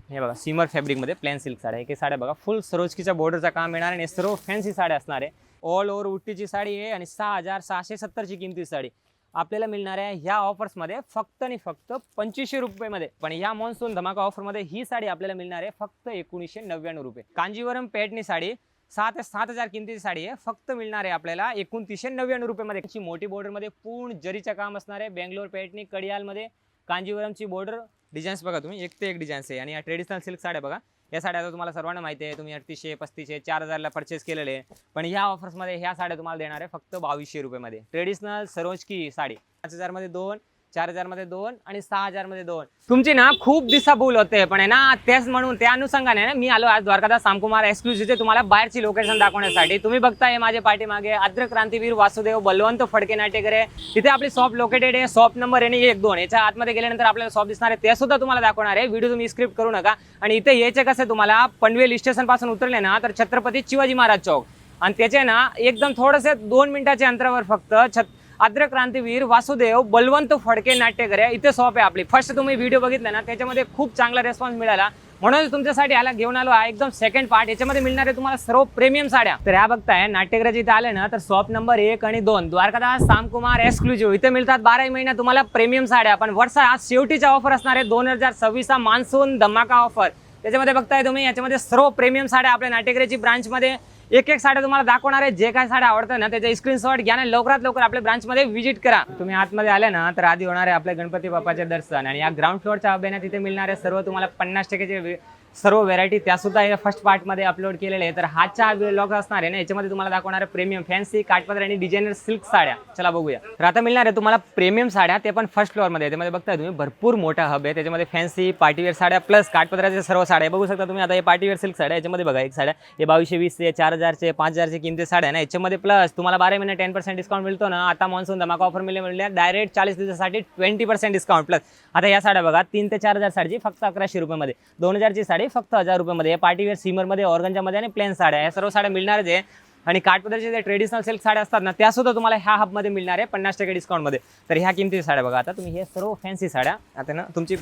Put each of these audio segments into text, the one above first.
हे बघा seamer फॅब्रिकमध्ये plain silk साड्या, एक साड्या बघा फुल सरोजकीच्या बॉर्डरचं काम येणार आणि सर्व फॅन्सी साड्या असणार आहे. ऑल ओव्हर उट्टीची साडी आहे आणि 6,670ची किमती साडी आपल्याला मिळणार आहे ह्या ऑफर्समध्ये फक्त आणि फक्त 2500 रुपयेमध्ये. पण ह्या मॉन्सून धमाका ऑफरमध्ये ही साडी आपल्याला मिळणार आहे फक्त 1999 रुपये. कांजीवरम पैठणी साडी 6 ते 7,000 किमतीची साडी आहे, फक्त मिळणार आहे आपल्याला 2999 रुपयेमध्ये. त्याची मोठी बॉर्डरमध्ये पूर्ण जरीचं काम असणार आहे. बेंगलोर पैठणी कडियालमध्ये कांजीवरमची बॉर्डर डिझाईन्स बघा तुम्ही, एक ते एक डिझाईन्स आहे. आणि या ट्रेडिशनल सिल्क साड्या बघा, या साड्या तर तुम्हाला सर्वांना माहिती आहे, तुम्ही 3800 3500 4000ला परचेस केलेले आहे. पण ह्या ऑफर्समध्ये ह्या साड्या तुम्हाला देणार आहे फक्त 2200 रुपयेमध्ये. ट्रेडिशनल सरोजकी साडी 5000 मध्ये 2, 4000 मध्ये 2 आणि 6000 मध्ये 2. तुमची ना खूप दिवसापूल होते, पण आहे ना तेच म्हणून त्या अनुषंगाने ना मी आलो आज द्वारकादास सामकुमार एक्सक्लुझिव्हचे तुम्हाला बाहेरची लोकेशन दाखवण्यासाठी. तुम्ही बघताय माझ्या पाठीमागे अद्रक क्रांतीवीर वासुदेव बलवंत फडके नाटेकर आहे, तिथे आपली शॉप लोकेटेड आहे. शॉप नंबर आहे 1-2. याच्या आतमध्ये गेल्यानंतर आपल्याला शॉप दिसणार आहे, ते सुद्धा तुम्हाला दाखवणार आहे. व्हिडिओ तुम्ही स्क्रिप्ट करू नका. आणि इथे यायचे कसे, तुम्हाला पनवेल स्टेशन पासून उतरले ना तर छत्रपती शिवाजी महाराज चौक आणि त्याचे ना एकदम थोडेसे 2 मिनिटाच्या अंतरावर फक्त अद्रक क्रांतीवीर वासुदेव बलवंत फडके नाट्यकर आहे, इथे शॉप आहे आपली. फर्स्ट तुम्ही व्हिडिओ बघितला ना त्याच्यामध्ये खूप चांगला रिस्पॉन्स मिळाला, म्हणून तुमच्यासाठी आला घेऊन आलो हा एकदम सेकंड पार्ट. याच्यामध्ये मिळणार आहे तुम्हाला सर्व प्रीमियम साड्या. तर ह्या बघताय नाट्यगृहाच्या इथे आले ना तर शॉप नंबर 1 आणि 2 द्वारकादास सामकुमार एक्सक्लुझिव्ह, इथे मिळतात 12 महिना तुम्हाला प्रीमियम साड्या. पण वर्षा आज शेवटीचा ऑफर असणार आहे 2026 मान्सून धमाका ऑफर. त्याच्यामध्ये बघताय तुम्ही, याच्यामध्ये सर्व प्रीमियम साड्या आपल्या नाट्यगृहाची ब्रांचमध्ये एक साड्या तुम्हाला दाखवणार आहे. जे काय साड्या आवडतात ना त्याचे स्क्रीनशॉट घ्या आणि लवकरात लवकर आपल्या ब्रांचमध्ये व्हिजिट करा. तुम्ही आतमध्ये आले ना तर आधी होणार आहे आपल्या गणपती बाप्पाचे दर्शन. आणि या ग्राउंड फ्लोअरच्या अभ्यानात तिथे मिळणार आहे सर्व तुम्हाला 50% सर्व व्हेरायटी, त्या सुद्धा या फर्स्ट पार्टमध्ये अपलोड केलेले आहे. तर हाचा व्लॉग असणार आहे ना, याच्यामध्ये तुम्हाला दाखवणार आहे प्रीमियम फॅन्सी काठपदर आणि डिझायनर सिल्क साड्या. चला बघूया. तर आता मिळणार आहे तुम्हाला प्रीमियम साड्या, ते पण फर्स्ट फ्लोअरमध्ये. त्यामध्ये बघताय तुम्ही भरपूर मोठा हब आहे. त्याच्यामध्ये फॅन्सी पार्टीवेअर साड्या प्लस काठपदराच्या सर्व साड्या बघू शकता तुम्ही. आता हे पार्टीवेअर सिल्क साड्या, याच्यामध्ये बघा एक साड्या हे 2220 4000 5000 किमती साड्या ना, याच्यामध्ये प्लस तुम्हाला 12 महिने 10% डिस्काउंट मिळतो ना. आता मॉन्सून धमाका ऑफर मिळाल्या डायरेक्ट 40 दिवसासाठी 20% डिस्काउंट प्लस. आता या साड्या बघा 3 ते 4000 साडीची फक्त 1100 रुपयामध्ये, 2000ची साडी फक्त 1000 रुपयामध्ये. पार्टीवेअर सीमरमध्ये, ऑर्गंजामध्ये आणि प्लेन साड्या या सर्व साड्या मिळणारच आहे. आणि काठपदरचे जे ट्रेडिशनल सिल्क साड्या असतात ना त्या सुद्धा तुम्हाला ह्या हबमध्ये मिळणार आहे 50% डिस्काउंटमध्ये. तर ह्या किमतीच्या साड्या बघा. आता तुम्ही हे सर्व फॅन्सी साड्या आता ना तुमची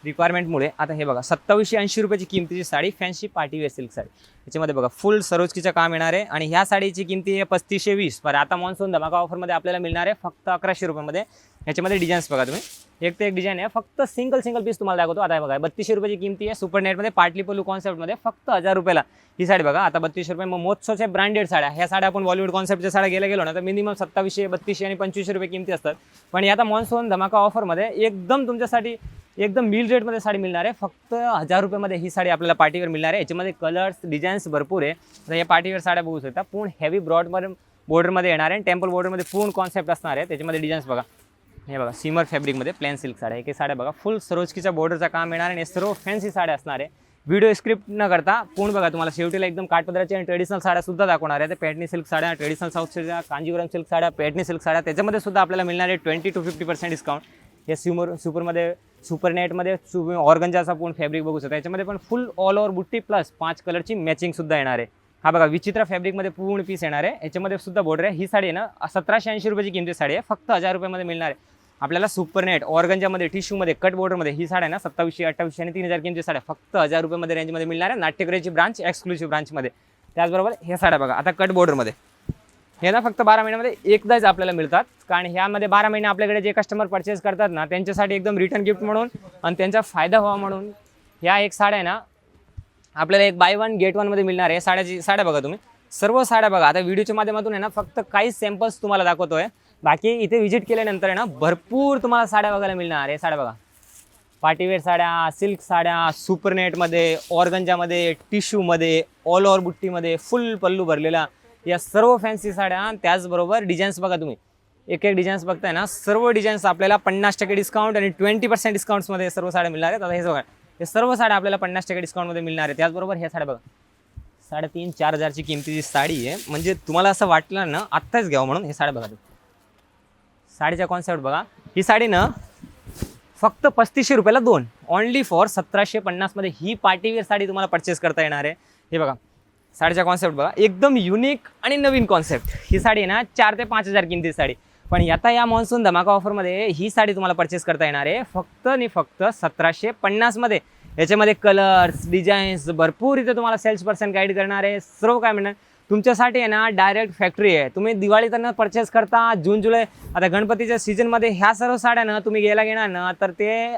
रिक्वायरमेंटमुळे आता हे बघा 2780 रुपयाची किमतीची sari fancy party wear silk sari, याच्यामध्ये बघा फुल सरोजकीचं काम येणार आहे. आणि ह्या साडीची किमती आहे 3520, पण आता मॉन्सून धमाका ऑफरमध्ये आपल्याला मिळणार आहे फक्त 1100 रुपयामध्ये. याच्यामध्ये डिझाईन्स बघा तुम्ही, एक ते एक डिझाईन आहे. फक्त सिंगल पीस तुम्हाला दाखवतो. आता बघा 3200 रुपयाची किमती आहे. सुपर नेटमध्ये पाटली पल्लू कॉन्सेप्टमध्ये फक्त 1000 रुपयाला ही साडी बघा. आता 3200 रुपये. मग मोत्सवच्या ब्रँडेड साड्या, ह्या साड्या आपण बॉलिवूड कॉन्सेप्टच्या साड्या गेलो ना तर मिनिमम 2700 3200 आणि 2500 रुपये किमती असतात. पण आता मॉन्सून धमाका ऑफरमध्ये एकदम तुमच्यासाठी एकदम मिल रेटमध्ये साडी मिळणार आहे फक्त 1000 रुपयामध्ये. ही साडी आपल्याला पार्टीवेअर मिळणार आहे. याच्यामध्ये कलर्स डिझाईन्स भरपूर आहे. तर या पार्टीवेअर साड्या बघू शकता पूर्ण हेवी ब्रॉडमध्ये बॉर्डरमध्ये येणार आहे. टेम्पल बॉर्डरमध्ये पूर्ण कॉन्सेप्ट असणार आहे. त्याच्यामध्ये डिझाईन्स बघा, हे बघा सीमर फॅब्रिकमध्ये प्लेन सिल्क साड्या, एक साड्या बघा फुल सरोजकीच्या बॉर्डरचं काम येणार आणि सर्व फॅन्सी साड्या असणार आहे. व्हिडिओ स्क्रिप्ट न करता पूर्ण बघा. तुम्हाला शेवटीला एकदम काठपदराच्या आणि ट्रेडिशनल साड्या सुद्धा दाखवणार आहे. ते पैठणी सिल्क साड्या, ट्रेडिशनल साऊथ साड्या, कांजीवरम सिल्क साड्या, पैठणी सिल्क साड्या, त्याच्यामध्ये सुद्धा आपल्याला मिळणार आहे 20 to 50% डिस्काउंट. या सुपरमध्ये सुपर नेटमध्ये ऑर्गंजाचा पूर्ण फॅब्रिक बघू शकता. याच्यामध्ये पण फुल ऑल ओव्हर बुट्टी प्लस 5 कलरची मॅचिंग सुद्धा येणार आहे. हा बघा विचित्र फॅब्रिकमध्ये पूर्ण पीस येणार आहे. याच्यामध्ये सुद्धा बॉर्डर आहे. ही साडी आहे ना 1780 रुपयाची किमती साडी आहे, फक्त 1000 रुपयामध्ये मिळणार आहे आपल्याला. सुपर नेट ऑर्गंजामध्ये टिश्यूमध्ये कट बॉर्डरमध्ये ही साड्या ना 2700 2800 आणि 3000 किमती साड्या फक्त 1000 रुपयामध्ये रेंजमध्ये मिळणार आहे नाट्यगृहाची ब्रांच एक्सक्लुझिव्ह ब्रांचमध्ये. त्याचबरोबर ह्या साड्या बघा आता कट बॉर्डरमध्ये, हे ना फक्त 12 महिन्यामध्ये एकदाच आपल्याला मिळतात. कारण ह्यामध्ये 12 महिने आपल्याकडे जे कस्टमर परचेस करतात ना त्यांच्यासाठी एकदम रिटर्न गिफ्ट म्हणून आणि त्यांचा फायदा व्हावा म्हणून ह्या एक साड्या आहे ना आपल्याला एक बाय 1 गेट 1 मध्ये मिळणार आहे. साड्या बघा तुम्ही, सर्व साड्या बघा. आता व्हिडिओच्या माध्यमातून आहे ना फक्त काही सॅम्पल्स तुम्हाला दाखवतोय, बाकी इथे व्हिजिट केल्यानंतर आहे ना भरपूर तुम्हाला साड्या बघायला मिळणार आहे. साड्या बघा पार्टीवेअर साड्या, सिल्क साड्या, सुपर नेटमध्ये, ऑर्गंजामध्ये, टिश्यूमध्ये, ऑल ओव्हर बुट्टीमध्ये, फुल पल्लू भरलेला या सर्व फॅन्सी साड्या. त्याचबरोबर डिझाईन्स बघा तुम्ही, एक डिझाईन्स बघताय ना, सर्व डिझाईन्स आपल्याला 50% डिस्काउंट आणि 20% डिस्काउंट्समध्ये सर्व साड्या मिळणार आहेत. आता हे बघा हे सर्व साड्या आपल्याला 50% डिस्काउंटमध्ये मिळणार आहे. त्याचबरोबर ह्या साड्या बघा 3,500-4,000ची किमतीची साडी आहे. म्हणजे तुम्हाला असं वाटलं ना आत्ताच घ्यावं म्हणून हे साड्या बघा. साडीचा कॉन्सेप्ट बघा, ही साडी ना फक्त 3500 रुपयाला 2, ओनली फॉर 1750 मध्ये ही पार्टीवेअर साडी तुम्हाला परचेस करता येणार आहे. हे बघा साडीचा कॉन्सेप्ट बघा, एकदम युनिक आणि नवीन कॉन्सेप्ट. ही साडी आहे ना 4 ते 5000 किमतीची साडी. पण आता या मॉन्सून धमाका ऑफरमध्ये ही साडी तुम्हाला परचेस करता येणार आहे फक्त आणि फक्त 1750 मध्ये. याच्यामध्ये कलर्स डिझाईन्स भरपूर इथे तुम्हाला सेल्स पर्सन गाईड करणार आहे. सर्व काय म्हणणार तुमच्यासाठी आहे ना डायरेक्ट फॅक्टरी आहे. तुम्ही दिवाळी त्यांना परचेस करता जून जुलै आता गणपतीच्या सीझनमध्ये ह्या सर्व साड्या ना तुम्ही घेणार ना तर ते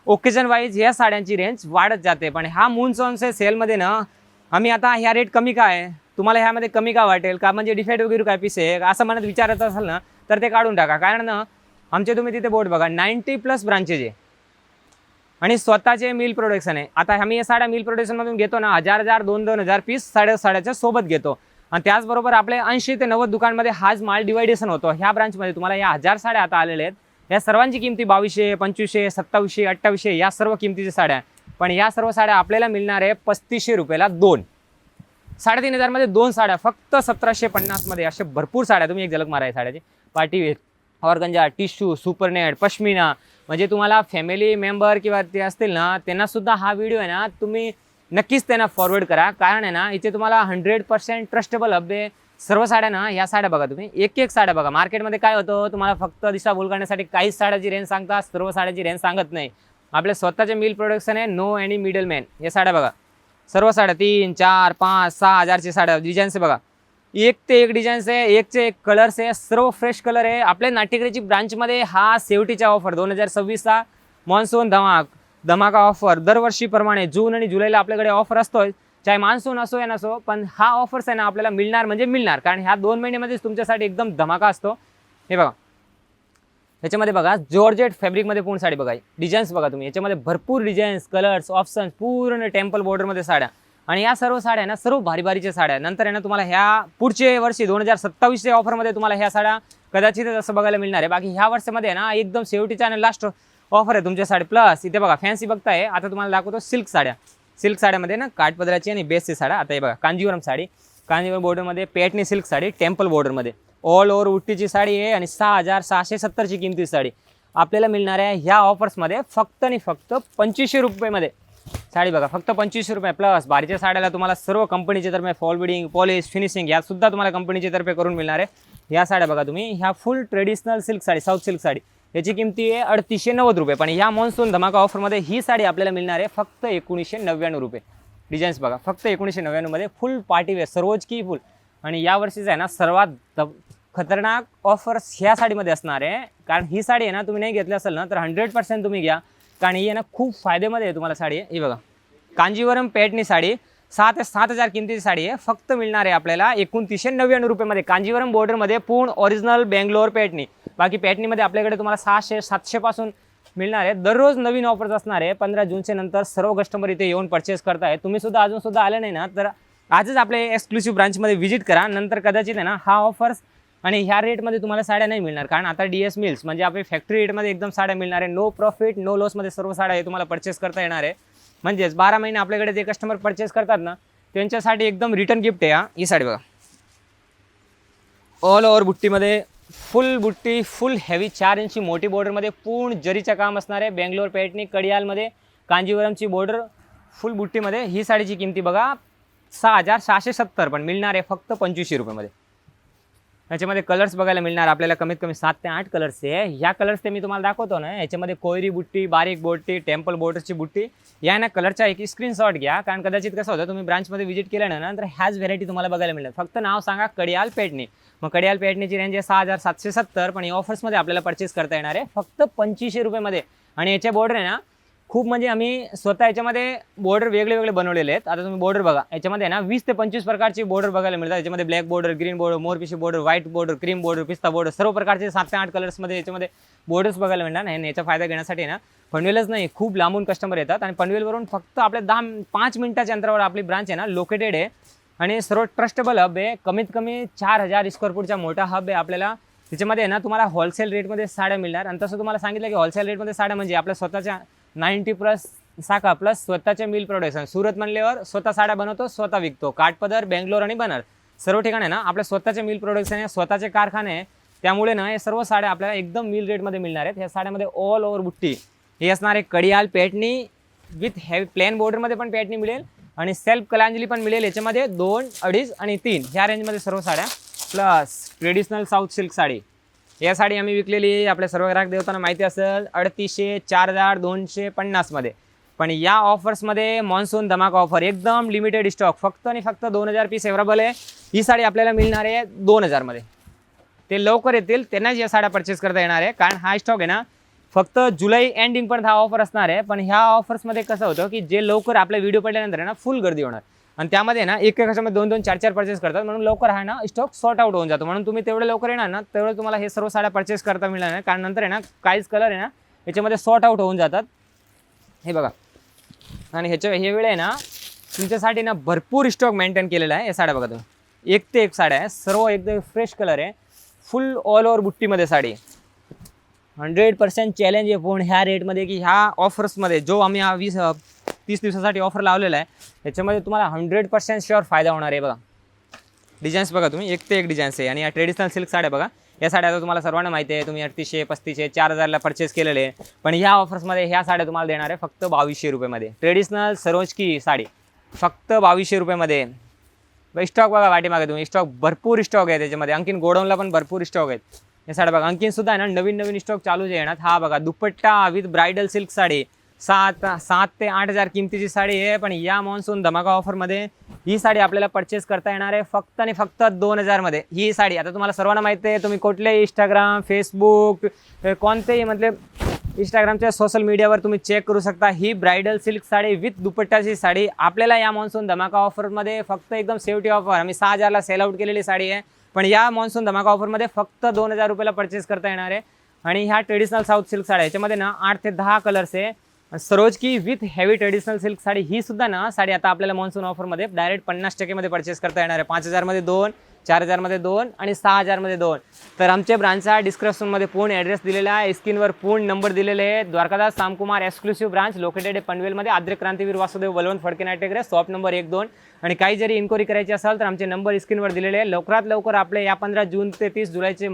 ओकेजन वाईज ह्या साड्यांची रेंज वाढत जाते. पण ह्या मूनसॉनचे सेलमध्ये ना आम्ही आता ह्या रेट कमी का आहे तुम्हाला ह्यामध्ये कमी का वाटेल का म्हणजे डिफेक्ट वगैरे काय पीस आहे असं मनात विचारत असाल ना तर ते काढून टाका. कारण ना आमचे तुम्ही तिथे बोर्ड बघा 90+ ब्रांचेस आहे आणि स्वतःचे मिल प्रोडक्शन आहे. आता आम्ही या साड्या मिल प्रोडक्शनमधून घेतो ना 1000 2,000 पीस साड्याच्या सोबत घेतो आणि त्याचबरोबर आपले 80 ते 90 दुकानमध्ये हाच माल डिवायडेशन होतो. ह्या ब्रांचमध्ये तुम्हाला या 1000 साड्या आता आलेल्या आहेत. या सर्वांची किमती 2200 2500 2700 2800 या सर्व किमतीच्या साड्या. पण या सर्व साड्या आपल्याला मिळणार आहे 3500 रुपयाला 2. 3500 मध्ये 2 साड्या फक्त 1750 मध्ये. असे भरपूर साड्या तुम्ही एक झलक मारा साड्याची. पार्टीवेअर ऑर्गंजा टिश्यू सुपरनेट पश्मिना म्हणजे तुम्हाला फॅमिली मेंबर किंवा ते असतील ना त्यांना सुद्धा हा व्हिडिओ आहे ना तुम्ही नक्कीच त्यांना फॉरवर्ड करा. कारण आहे ना इथे तुम्हाला 100% ट्रस्टेबल हब आहे. सर्व साड्या ना या साड्या बघा तुम्ही एक साड्या बघा. मार्केटमध्ये काय होतं तुम्हाला फक्त दिशाभूल करण्यासाठी काहीच साड्याची रेंज सांगतात सर्व साड्याची रेंज सांगत नाही. आपले स्वतःचे मिल प्रोडक्शन आहे नो एनी मिडल मॅन. या साड्या बघा सर्व साड्या 3 4 5 6 हजारची साड्या. डिझाईन्स बघा एक ते एक डिझाईन्स आहे एकचे एक कलर्स आहे सर्व फ्रेश कलर आहे. आपल्या नाट्यगृहाची ब्रांचमध्ये हा शेवटीचा ऑफर 2026चा मॉन्सून धमाका ऑफर दरवर्षीप्रमाणे जून आणि जुलैला आपल्याकडे ऑफर असतोय. चाहे मान्सून असो या नसो पण हा ऑफर्स आहे ना आपल्याला मिळणार म्हणजे मिळणार. कारण ह्या 2 महिन्यामध्येच तुमच्यासाठी एकदम धमाका असतो. हे बघा याच्यामध्ये बघा जॉर्जेट फॅब्रिकमध्ये पूर्ण साडी बघा. डिझाईन्स बघा तुम्ही याच्यामध्ये भरपूर डिझाईन्स कलर्स ऑप्शन्स पूर्ण टेम्पल बॉर्डरमध्ये साड्या आणि या सर्व साड्या ना सर्व भारी भारीच्या साड्या. नंतर आहे ना तुम्हाला ह्या पुढच्या वर्षी 2027च्या ऑफरमध्ये तुम्हाला ह्या साड्या कदाचित असं बघायला मिळणार आहे. बाकी ह्या वर्षामध्ये ना एकदम शेवटीचा आणि लास्ट ऑफर आहे तुमच्यासाठी. प्लस इथे बघा फॅन्सी बघताय आता तुम्हाला दाखवतो सिल्क साड्या. सिल्क साड्यामध्ये ना काठपदराची आणि बेसची साड्या. आता हे बघा कांजीवरम साडी कांजीवरम बॉर्डरमध्ये पेटनी सिल्क साडी टेम्पल बॉर्डरमध्ये ऑल ओव्हर उट्टीची साडी आहे आणि 6670ची किमती साडी आपल्याला मिळणार आहे ह्या ऑफर्समध्ये फक्त आणि फक्त 2500 रुपयेमध्ये साडी बघा. फक्त 2500 रुपये प्लस बारीच्या साड्याला तुम्हाला सर्व कंपनीच्या तर्फे फॉल बिडिंग पॉलिश फिनिशिंग या सुद्धा तुम्हाला कंपनीच्या तर्फे करून मिळणार आहे. ह्या साड्या बघा तुम्ही ह्या फुल traditional silk sari south silk sari याची किमती आहे 3890 रुपये. पण ह्या मॉन्सून धमाका ऑफरमध्ये ही साडी आपल्याला मिळणार आहे फक्त 1999 रुपये. डिझाईन्स बघा फक्त 1999 मध्ये फुल पार्टीवेअर सरोज की फुल. आणि या वर्षीचा आहे ना सर्वात खतरनाक ऑफर्स ह्या साडीमध्ये असणार आहे. कारण ही साडी आहे ना तुम्ही नाही घेतली असेल ना तर 100% तुम्ही घ्या. कारण ही आहे ना खूप फायदेमध्ये आहे तुम्हाला साडी आहे. ही बघा कांजीवरम पेटनी साडी 6 ते 7000 किमतीची साडी आहे. फक्त मिळणार आहे आपल्याला 2999 रुपयेमध्ये कांजीवरम बॉर्डरमध्ये पूर्ण ओरिजिनल बेंगलोर पेटनी. बाकी पेटनीमध्ये आपल्याकडे तुम्हाला 600 700 पासून मिळणार आहे. दररोज नवीन ऑफर्स असणार आहे. 15 जूनच्या नंतर सर्व कस्टमर इथे येऊन परचेस करताय. तुम्ही सुद्धा अजून सुद्धा आले नाही ना तर आजच आपले एक्सक्लुसिव्ह ब्रांचमध्ये व्हिजिट करा. नंतर कदाचित आहे ना हा ऑफर्स आणि ह्या रेटमध्ये तुम्हाला साड्या नाही मिळणार. कारण आता DS मिल्स म्हणजे आपली फॅक्टरी रेटमध्ये एकदम साड्या मिळणार आहे. नो प्रॉफिट नो लॉसमध्ये सर्व साड्या हे तुम्हाला परचेस करता येणार आहे. म्हणजेच 12 महिने आपल्याकडे जे कस्टमर परचेस करतात ना त्यांच्यासाठी एकदम रिटर्न गिफ्ट आहे. ही साडी बघा ऑल ओव्हर बुट्टीमध्ये फुल बुट्टी फुल हेवी 4 इंची मोठी बॉर्डरमध्ये पूर्ण जरीचं काम असणार आहे. बेंगलोर पेटनी कडियालमध्ये कांजीवरमची बॉर्डर फुल बुट्टीमध्ये. ही साडीची किमती बघा 6670 पण मिळणार आहे फक्त 2500 रुपयामध्ये. याच्यामध्ये कलर्स बघायला मिळणार आपल्याला कमीत कमी 7 ते 8 कलर्स आहे. ह्या कलर्स ते मी तुम्हाला दाखवतो ना याच्यामध्ये कोयरी बुट्टी बारीक बुट्टी टेम्पल बॉर्डरची बुट्टी या ना कलरचा एक स्क्रीनशॉट घ्या. कारण कदाचित कसं होतं तुम्ही ब्रांचमध्ये व्हिजिट केल्यानंतर तर ह्याच व्हेरायटी तुम्हाला बघायला मिळणार. फक्त नाव सांगा कडियाल पेटनी. मग कडियाल पेटनीची रेंज आहे 6770 पण या ऑफर्समध्ये आपल्याला परचेस करता येणार आहे फक्त 2500 रुपयेमध्ये. आणि याच्या बॉर्डर आहे ना खूप म्हणजे आम्ही स्वतः याच्यामध्ये बॉर्डर वेगळे वेगळे बनवलेले आहेत. आता तुम्ही बॉर्डर बघा याच्यामध्ये ना 20 ते 25 प्रकारची बॉर्डर बघायला मिळतात. याच्यामध्ये ब्लॅक बॉर्डर ग्रीन बॉर्डर मोरपिशी border white border cream border पिस्ता बॉर्डर सर्व प्रकारचे 7 ते 8 कलर्समध्ये याच्यामध्ये बॉर्डर्स बघायला मिळणार. आणि याचा फायदा घेण्यासाठी ना पनवेलच नाही खूप लांबून कस्टमर येतात. आणि पनवेलवरून फक्त आपल्या 5 मिनिटाच्या अंतरावर आपली ब्रांच आहे ना लोकेटेड आहे. आणि सर्व ट्रस्टेबल हब आहे. कमीत कमी 4000 स्क्वेअर फूटचा मोठा हब आहे आपल्याला. त्याच्यामध्ये ना तुम्हाला होलसेल रेटमध्ये साड्या मिळणार. आणि तसं तुम्हाला सांगितलं की होलसेल रेटमध्ये साड्या म्हणजे आपल्या स्वतःच्या 90+ शाखा प्लस स्वतःचे मिल प्रोडक्शन. सुरत म्हणल्यावर स्वतः साड्या बनवतो स्वतः विकतो. काठपदर बेंगलोर आणि बनारस सर्व ठिकाणी ना आपल्या स्वतःचे मिल प्रोडक्शन आहे स्वतःचे कारखाने आहे. त्यामुळे ना हे सर्व साड्या आपल्याला एकदम मिल रेटमध्ये मिळणार आहेत. ह्या साड्यामध्ये ऑल ओव्हर बुट्टी हे असणार आहे कडियाल पेटनी विथ हेवी प्लेन बॉर्डरमध्ये पण पेटनी मिळेल आणि सेल्फ कलांजली पण मिळेल. याच्यामध्ये 2, 2.5 आणि 3 ह्या रेंजमध्ये सर्व साड्या plus traditional south silk sari. या साडी आम्ही विकलेली आपल्या सर्व ग्राहक देवताना माहिती असेल 3800 4250 मध्ये. पण या ऑफर्समध्ये मॉन्सून धमाका ऑफर, एकदम लिमिटेड स्टॉक, फक्त आणि फक्त 2000 पीस अवेलेबल आहे. ही साडी आपल्याला मिळणार आहे 2000 मध्ये. ते लवकर येतील त्यांनाच या साड्या परचेस करता येणार आहे, कारण हा स्टॉक आहे ना फक्त जुलै एंडिंग पण हा ऑफर असणार आहे. पण ह्या ऑफर्समध्ये कसं होतं की जे लवकर आपला व्हिडिओ पडल्यानंतर आहे ना फुल गर्दी होणार, आणि त्यामध्ये ना एक ह्याच्यामध्ये 2-2, 4-4 परचेस करतात, म्हणून लवकर हा ना स्टॉक सॉर्ट आउट होऊन जातो. म्हणून तुम्ही तेवढं लवकर येणार ना तेवढं तुम्हाला हे सर्व साड्या परचेस करता मिळणार नाही, कारण नंतर आहे ना काहीच कलर आहे ना याच्यामध्ये सॉर्ट आउट होऊन जातात. हे बघा, आणि हे वेळ आहे ना तुमच्यासाठी ना भरपूर स्टॉक मेंटेन केलेला आहे. या साड्या बघा तुम्ही, एक ते एक साड्या आहे, सर्व एकदम फ्रेश कलर आहे, फुल ऑल ओव्हर बुट्टीमध्ये साडी. 100% चॅलेंज आहे पण ह्या रेटमध्ये की ह्या ऑफर्समध्ये जो आम्ही 20-30 दिवसासाठी ऑफर लावलेला आहे त्याच्यामध्ये तुम्हाला 100% शुअर फायदा होणार आहे. बघा डिझाईन्स बघा तुम्ही, एक ते एक डिझाईन्स आहे. आणि या ट्रेडिशनल सिल्क साड्या बघा, या साड्या तर तुम्हाला सर्वांना माहिती आहे, तुम्ही 3800, 4000ला परचेस केलेले आहे. पण ह्या ऑफर्समध्ये ह्या साड्या तुम्हाला देणार आहे फक्त 2200 रुपयेमध्ये. ट्रेडिशनल सरोजकी साडी फक्त 2200 रुपयेमध्ये. स्टॉक बघा वाटेमागे तुम्ही, स्टॉक भरपूर स्टॉक आहे त्याच्यामध्ये, आणखीन गोडाऊनला पण भरपूर स्टॉक आहेत. हे साड्या बघा, आणखीन सुद्धा आहे ना नवीन स्टॉक चालू येणार. हा बघा दुपट्टा विथ ब्रायडल सिल्क साडी, 7 ते 8000 किमतीची साडी आहे. पण या मॉन्सून धमाका ऑफरमध्ये ही साडी आपल्याला परचेस करता येणार आहे फक्त आणि फक्त 2000 मध्ये. ही साडी आता तुम्हाला सर्वांना माहिती आहे, तुम्ही कुठल्याही इंस्टाग्राम, फेसबुक, कोणतेही मतलब इंस्टाग्रामच्या सोशल मीडियावर तुम्ही चेक करू शकता. ही ब्रायडल सिल्क साडी विथ दुपट्टाची साडी आपल्याला या मॉन्सून धमाका ऑफरमध्ये फक्त एकदम सेफ्टी ऑफर, आम्ही 6000ला सेल आउट केलेली साडी आहे. पण या मॉन्सून धमाका ऑफरमध्ये फक्त 2000 रुपयाला परचेस करता येणार आहे. आणि ह्या ट्रेडिशनल साऊथ सिल्क साड्या याच्यामध्ये ना 8 ते 10 कलर्स आहे. सरोजकी with heavy traditional silk sari, ही सुद्धा ना साडी आता आपल्याला मॉन्सून ऑफरमध्ये डायरेक्ट 50% मध्ये परचेस करता येणार आहे. 5000 मध्ये 2, 4000 मध्ये 2 आणि 6000 मध्ये 2. तर आमच्या ब्रांचचा डिस्क्रिप्शनमध्ये पूर्ण ॲड्रेस दिलेला आहे, स्क्रीनवर पूर्ण नंबर दिलेले आहेत. द्वारकादास सामकुमार एक्सक्लुसिव्ह ब्रांच लोकेटेड पनवेलमध्ये, आद्रे क्रांतीवीर वासुदेव बलवंत फडके नाट्यगृह, शॉप नंबर 1-2. आणि काही जरी इन्क्वायरी करायची असेल तर आमचे नंबर स्क्रीनवर दिलेले आहे. लवकरात लवकर आपले या 15 जून ते 30 जुलैचे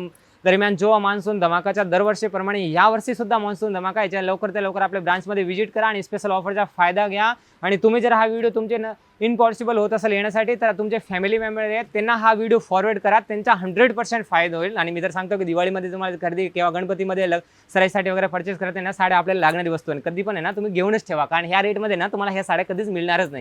दरम्यान जो मान्सून धमाकाच्या दरवर्षीप्रमाणे यावर्षी सुद्धा मान्सून धमाका याच्या लवकर ते लवकर आपल्या ब्रांचमध्ये व्हिजिट करा आणि स्पेशल ऑफरचा फायदा घ्या. आणि तुम्ही जर हा व्हिडिओ तुमचे इम्पॉसिबल होत असेल येण्यासाठी तर तुमचे फॅमिली मेंबर आहेत त्यांना हा व्हिडिओ फॉरवर्ड करा, त्यांचा 100% फायदा होईल. आणि मी तर सांगतो की दिवाळीमध्ये तुम्हाला खरेदी किंवा गणपतीमध्ये सराईसाठी वगैरे परचेस करताना साड्या आपल्याला लागणारी वस्तू आणि कधी पण आहे ना तुम्ही घेऊनच ठेवा, कारण ह्या रेटमध्ये ना तुम्हाला ह्या साड्या कधीच मिळणारच नाही.